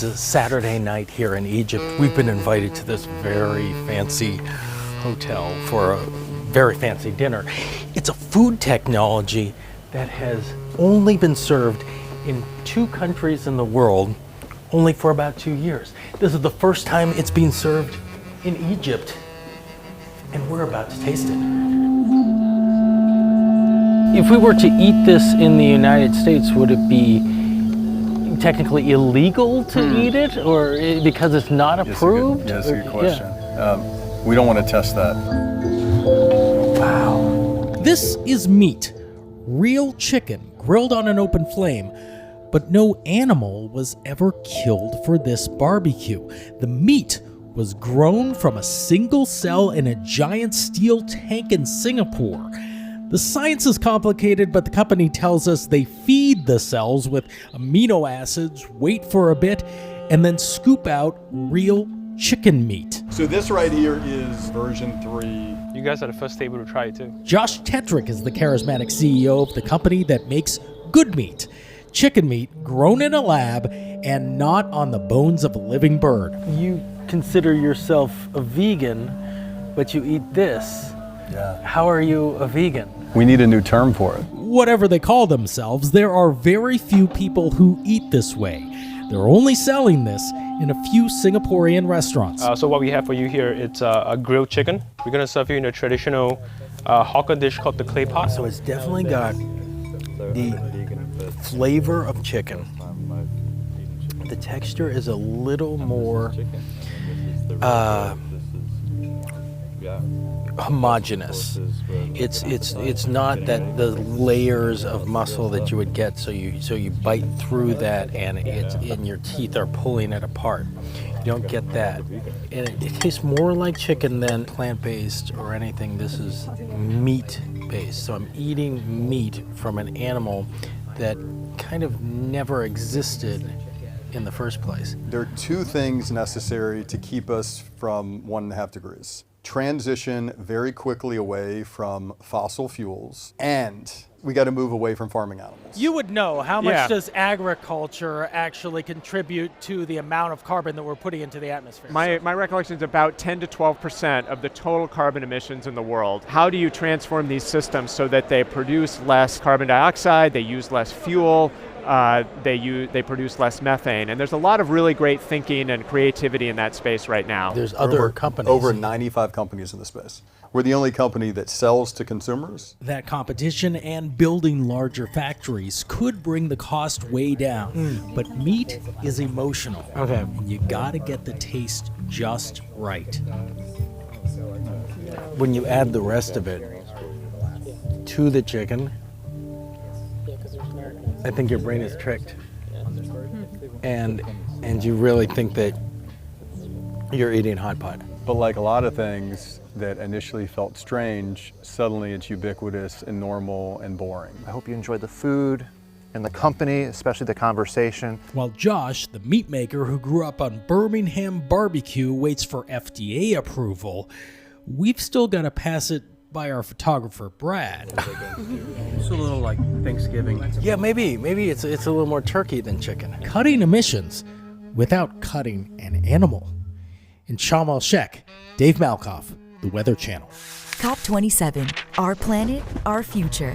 It's a Saturday night here in Egypt. We've been invited to this very fancy hotel for a very fancy dinner. It's a food technology that has only been served in 2 countries in the world, only for about 2 years. This is the first time it's being served in Egypt, and we're about to taste it. If we were to eat this in the United States, would it be technically illegal to eat it, or because it's not approved? That's a good question. We don't want to test that. Wow. This is meat, real chicken grilled on an open flame, but no animal was ever killed for this barbecue. The meat was grown from a single cell in a giant steel tank in Singapore. The science is complicated, but the company tells us they feed the cells with amino acids, wait for a bit, and then scoop out real chicken meat. So this right here is version 3. You guys are the first table to try it too. Josh Tetrick is the charismatic CEO of the company that makes good meat. Chicken meat grown in a lab and not on the bones of a living bird. You consider yourself a vegan, but you eat this. Yeah. How are you a vegan? We need a new term for it. Whatever they call themselves, there are very few people who eat this way. They're only selling this in a few Singaporean restaurants. So what we have for you here, it's a grilled chicken. We're gonna serve you in a traditional hawker dish called the clay pot. So it's definitely got the flavor of chicken. The texture is a little more homogeneous. It's not that the layers of muscle that you would get, so you bite through that and your teeth are pulling it apart. You don't get that. And it tastes more like chicken than plant-based or anything. This is meat-based. So I'm eating meat from an animal that kind of never existed in the first place. There are 2 things necessary to keep us from 1.5 degrees. Transition very quickly away from fossil fuels, and we got to move away from farming animals. You would know, how much Yeah. does agriculture actually contribute to the amount of carbon that we're putting into the atmosphere? My recollection is about 10 to 12% of the total carbon emissions in the world. How do you transform these systems so that they produce less carbon dioxide, they use less fuel, they produce less methane? And there's a lot of really great thinking and creativity in that space right now. There's other companies. Over 95 companies in the space. We're the only company that sells to consumers. That competition and building larger factories could bring the cost way down. But meat is emotional. Okay. And you gotta get the taste just right. When you add the rest of it to the chicken, I think your brain is tricked. And you really think that you're eating hot pot. But like a lot of things that initially felt strange, suddenly it's ubiquitous and normal and boring. I hope you enjoyed the food and the company, especially the conversation. While Josh, the meat maker who grew up on Birmingham barbecue, waits for FDA approval, we've still got to pass it by our photographer, Brad. It's a little like Thanksgiving. Yeah, maybe it's a little more turkey than chicken. Cutting emissions without cutting an animal. In Sharm el-Sheikh, Dave Malkoff, The Weather Channel. COP27, our planet, our future.